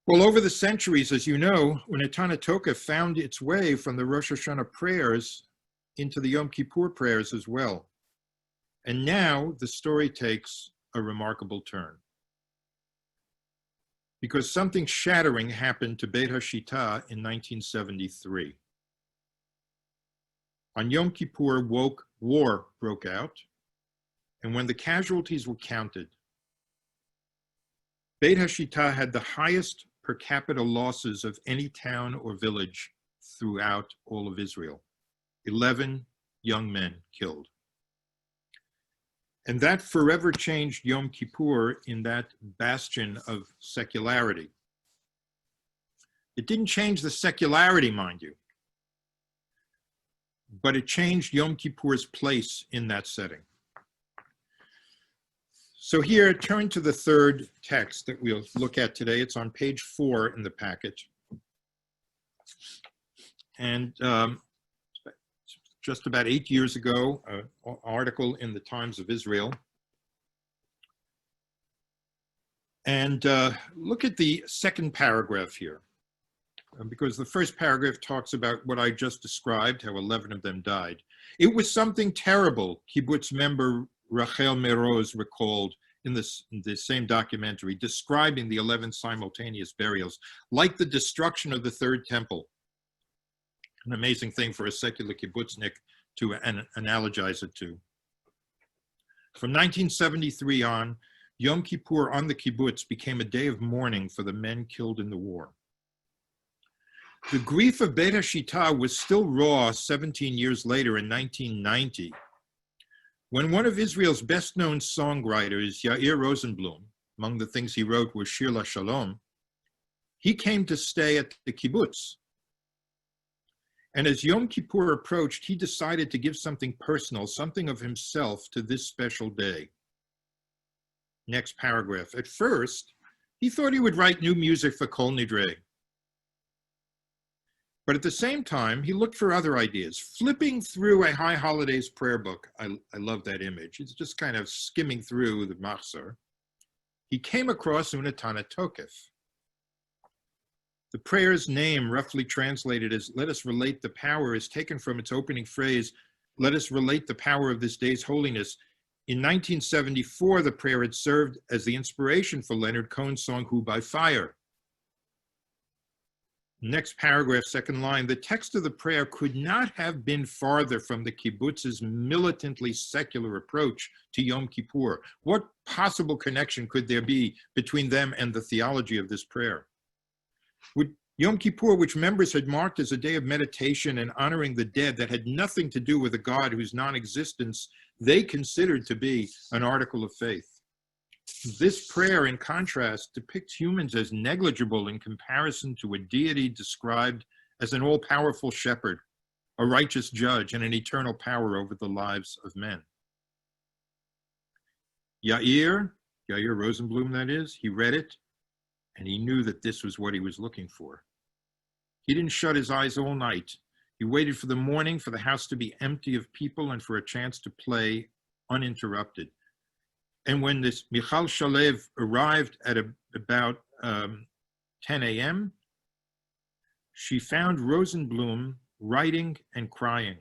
Well, over the centuries, as you know, Unatana Tokef found its way from the Rosh Hashanah prayers into the Yom Kippur prayers as well. And now the story takes a remarkable turn, because something shattering happened to Beit HaShita in 1973. On Yom Kippur, war broke out, and when the casualties were counted, Beit HaShita had the highest per capita losses of any town or village throughout all of Israel. 11 young men killed. And that forever changed Yom Kippur in that bastion of secularity. It didn't change the secularity, mind you, but it changed Yom Kippur's place in that setting. So here, turn to the third text that we'll look at today. It's on page 4 in the packet. And just about 8 years ago, an article in the Times of Israel. And look at the second paragraph here, because the first paragraph talks about what I just described, how 11 of them died. It was something terrible, kibbutz member Rachel Meroz recalled in this same documentary, describing the 11 simultaneous burials, like the destruction of the third temple. An amazing thing for a secular kibbutznik to analogize it to. From 1973 on, Yom Kippur on the kibbutz became a day of mourning for the men killed in the war. The grief of Beit HaShita was still raw 17 years later in 1990, when one of Israel's best-known songwriters, Yair Rosenblum, among the things he wrote was Shir LaShalom, he came to stay at the kibbutz. And as Yom Kippur approached, he decided to give something personal, something of himself to this special day. Next paragraph. At first, he thought he would write new music for Kol Nidre. But at the same time, he looked for other ideas. Flipping through a High Holidays prayer book, I love that image. It's just kind of skimming through the Machzor. He came across Unatana Tokef. The prayer's name, roughly translated as "Let us relate the power," is taken from its opening phrase, "Let us relate the power of this day's holiness." In 1974, the prayer had served as the inspiration for Leonard Cohen's song, "Who by Fire." Next paragraph, second line, the text of the prayer could not have been farther from the kibbutz's militantly secular approach to Yom Kippur. What possible connection could there be between them and the theology of this prayer? Would Yom Kippur, which members had marked as a day of meditation and honoring the dead that had nothing to do with a God whose non-existence they considered to be an article of faith. This prayer, in contrast, depicts humans as negligible in comparison to a deity described as an all-powerful shepherd, a righteous judge, and an eternal power over the lives of men. Yair Rosenblum, that is, he read it, and he knew that this was what he was looking for. He didn't shut his eyes all night. He waited for the morning, for the house to be empty of people, and for a chance to play uninterrupted. And when this Michal Shalev arrived at about 10 a.m., she found Rosenblum writing and crying.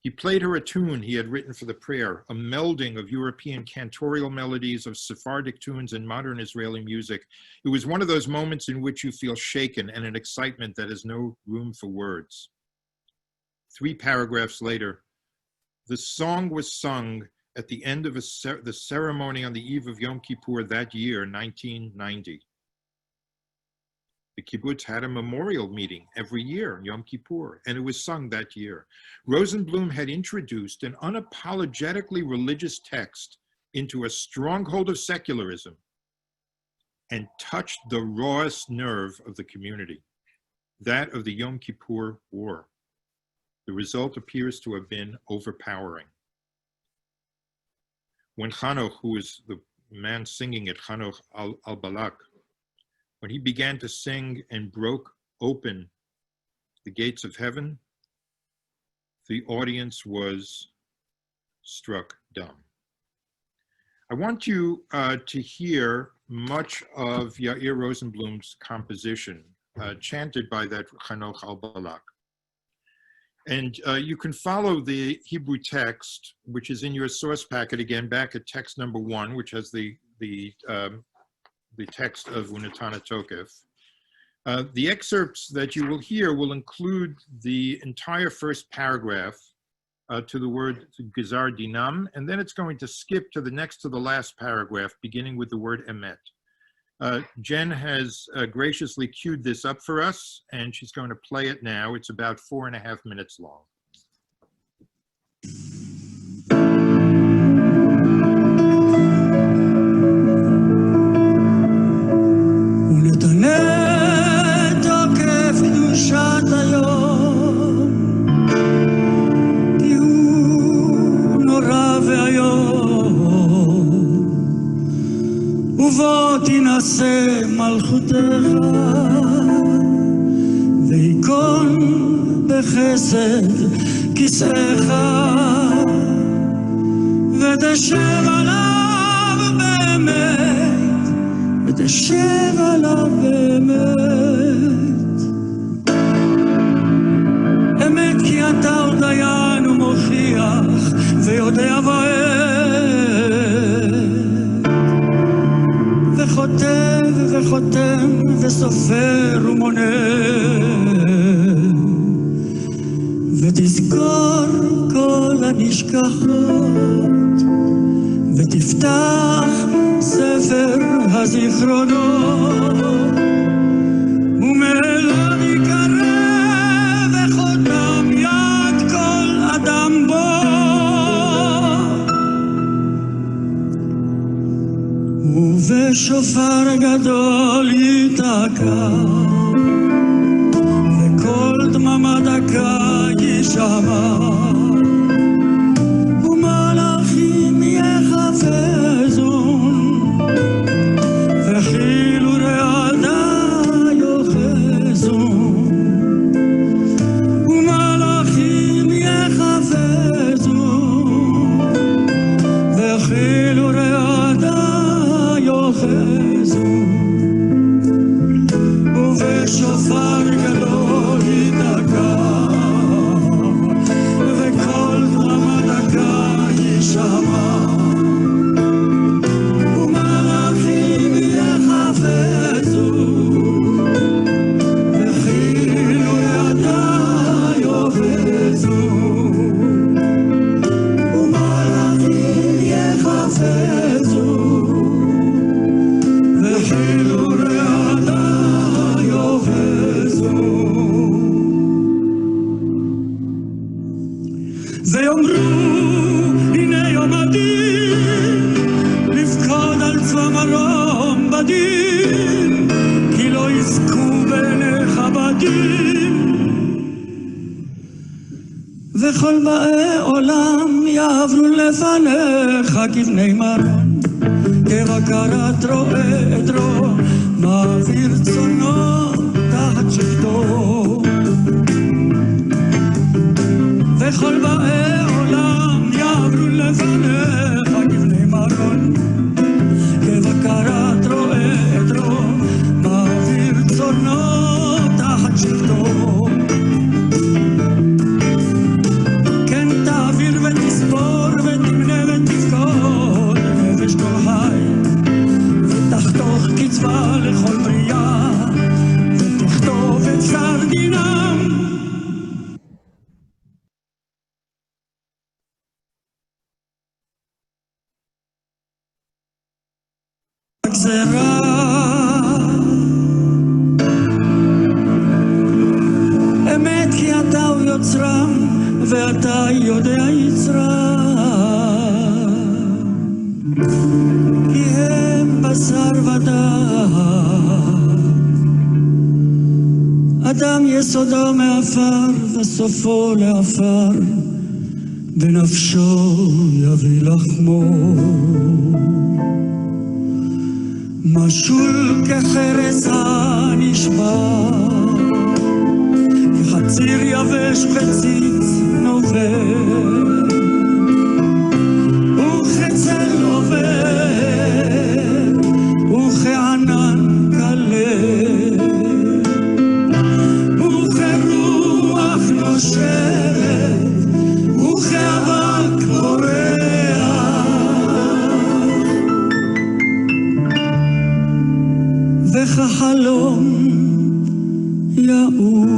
He played her a tune he had written for the prayer, a melding of European cantorial melodies, of Sephardic tunes, and modern Israeli music. It was one of those moments in which you feel shaken and an excitement that has no room for words. 3 paragraphs later, the song was sung at the end of the ceremony on the eve of Yom Kippur that year, 1990. The kibbutz had a memorial meeting every year, Yom Kippur, and it was sung that year. Rosenblum had introduced an unapologetically religious text into a stronghold of secularism and touched the rawest nerve of the community, that of the Yom Kippur War. The result appears to have been overpowering. When Chanoch, who is the man singing it, Chanoch al-Balak, when he began to sing and broke open the gates of heaven, the audience was struck dumb. I want you to hear much of Yair Rosenblum's composition, chanted by that Chanoch al-Balak. And you can follow the Hebrew text, which is in your source packet, again, back at text number 1, which has the text of Unatana Tokef. The excerpts that you will hear will include the entire first paragraph to the word Gezar Dinam, and then it's going to skip to the next to the last paragraph, beginning with the word Emet. Jen has graciously queued this up for us, and she's going to play it now. It's about 4.5 minutes long. Unatana Tokef Dushat Hayom, Ki hu nora ve'ayom, Uvo tinaseh malchutecha, Ve'ikon bechesed כיסאך ותשב עליו באמת, ותשב עליו באמת. אמת כי אתה עוד דיין ומוכיח ויודע ועת, וכותב וחותם וסופר ומונה, ותזכור כל הנשכחות, ותפתח ספר הזיכרונות, ומאליו יקרב וחותם יד כל אדם בו, ובשופר גדול ייתקע, וכל דממה דקה יישמע, ומלאכים יחפזון, וכאילו רעדה יוחזון, ומלאכים יחפזון, וכאילו רעדה יוחזון, ובשופר גדול ייתקע, וכל דממה דקה יישמע, ומלאכים יחפזו, וכאילו ידה יאחזו, ומלאכים יחפזו, וכאילו ידה יאחזו. ויאמרו הנה יום הדין, לפקוד על צבא מרום בדין, כי לא יזכו בעיניך בדין, וכל באי עולם יעברו לפניך כבני מרון, כבקרת רועה עדרו מעביר צונו תחת שבטו, וכל באי עולם יעברו לפניך כבני מרון, כבקרת רועה עדרו מעביר צונו תחת שבטו, כן תעביר ותספור ותמנה ותפקוד נפש כל חי, ותחתוך קצבה לכל בריאה, ותכתוב את שר דינם. גזרה אמת כי אתה הוא יוצרם, ואתה יודע יצרם, כי הם בשר ודם, אדם יסודו מעפר וסופו לעפר, בנפשו יביא לחמו, משול כחרס הנשבר, כחציר יבש וחציץ נובר, וכצל עובר, וכענן כלה, וכרוח נושבת, וכאבק בורח, וכחלום יעוף.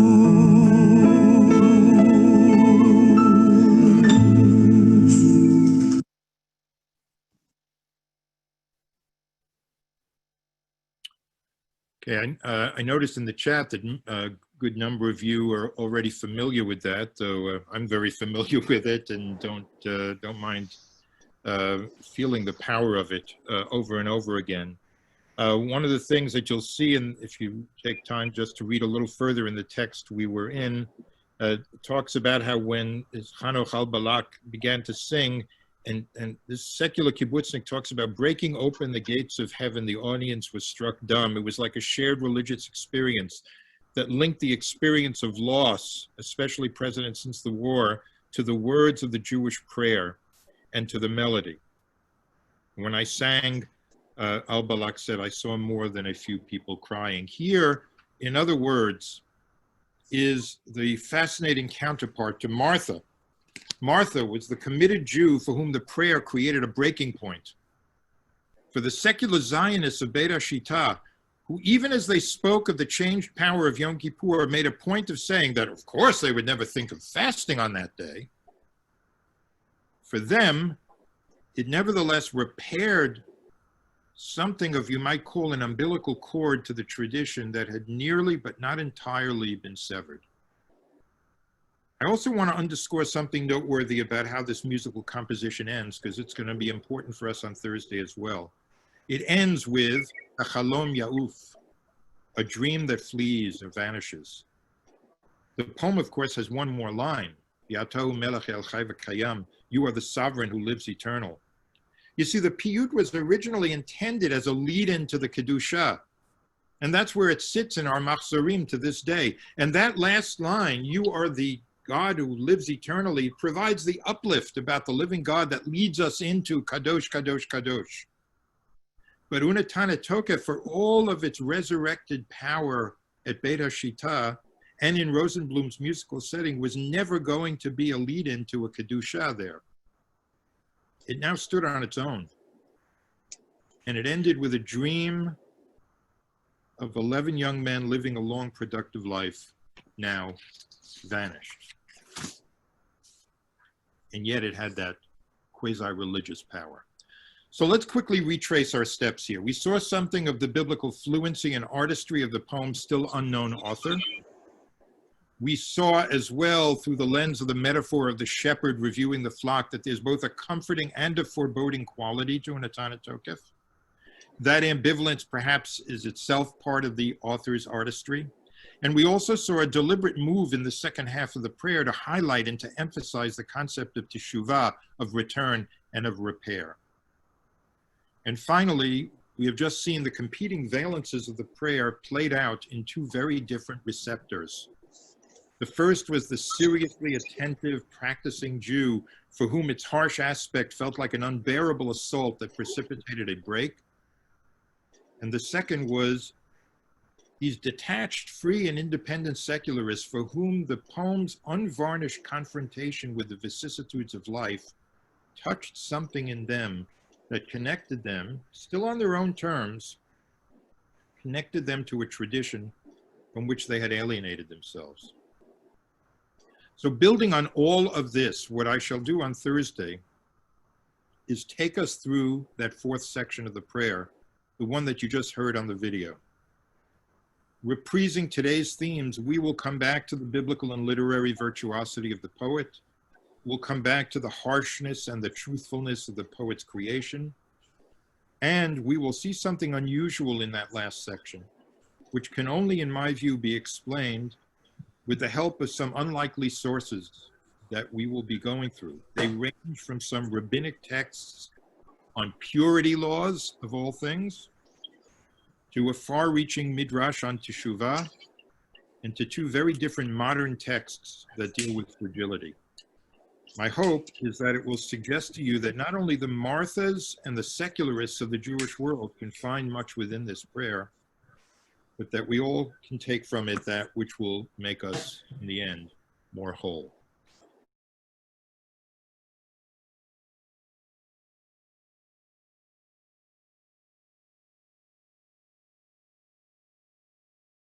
Okay, I noticed in the chat that a good number of you are already familiar with that, though I'm very familiar with it and don't mind feeling the power of it over and over again. One of the things that you'll see, and if you take time just to read a little further in the text we were in, talks about how when Hanoch al-Balak began to sing, and this secular kibbutznik talks about breaking open the gates of heaven, the audience was struck dumb. It was like a shared religious experience that linked the experience of loss, especially present since the war, to the words of the Jewish prayer and to the melody. When I sang, Al-Balak said, I saw more than a few people crying. Here, in other words, is the fascinating counterpart to Martha. Martha was the committed Jew for whom the prayer created a breaking point. For the secular Zionists of Beit HaShita, who even as they spoke of the changed power of Yom Kippur, made a point of saying that, of course, they would never think of fasting on that day. For them, it nevertheless repaired something of, you might call, an umbilical cord to the tradition that had nearly but not entirely been severed. I also want to underscore something noteworthy about how this musical composition ends, because it's going to be important for us on Thursday as well. It ends with a Shalom Ya'uf, a dream that flees or vanishes. The poem, of course, has one more line. Yatahu melech el chai v'kayam, you are the sovereign who lives eternal. You see, the piyut was originally intended as a lead-in to the Kedusha, and that's where it sits in our machzorim to this day. And that last line, you are the God who lives eternally, provides the uplift about the living God that leads us into Kadosh, Kadosh, Kadosh. But Unatana Tokef, for all of its resurrected power at Beit HaShita and in Rosenblum's musical setting, was never going to be a lead-in to a Kedusha there. It now stood on its own. And it ended with a dream of 11 young men living a long, productive life, now vanished. And yet it had that quasi-religious power. So let's quickly retrace our steps here. We saw something of the biblical fluency and artistry of the poem's still unknown author. We saw as well, through the lens of the metaphor of the shepherd reviewing the flock, that there's both a comforting and a foreboding quality to Unatana Tokef. That ambivalence perhaps is itself part of the author's artistry. And we also saw a deliberate move in the second half of the prayer to highlight and to emphasize the concept of Teshuvah, of return and of repair. And finally, we have just seen the competing valences of the prayer played out in two very different receptors. The first was the seriously attentive, practicing Jew for whom its harsh aspect felt like an unbearable assault that precipitated a break. And the second was these detached, free, and independent secularists for whom the poem's unvarnished confrontation with the vicissitudes of life touched something in them that connected them, still on their own terms, connected them to a tradition from which they had alienated themselves. So building on all of this, what I shall do on Thursday is take us through that fourth section of the prayer, the one that you just heard on the video. Reprising today's themes, we will come back to the biblical and literary virtuosity of the poet. We'll come back to the harshness and the truthfulness of the poet's creation. And we will see something unusual in that last section, which can only, in my view, be explained with the help of some unlikely sources that we will be going through. They range from some rabbinic texts on purity laws, of all things, to a far-reaching midrash on Teshuvah, and to two very different modern texts that deal with fragility. My hope is that it will suggest to you that not only the Marthas and the secularists of the Jewish world can find much within this prayer, but that we all can take from it that which will make us, in the end, more whole.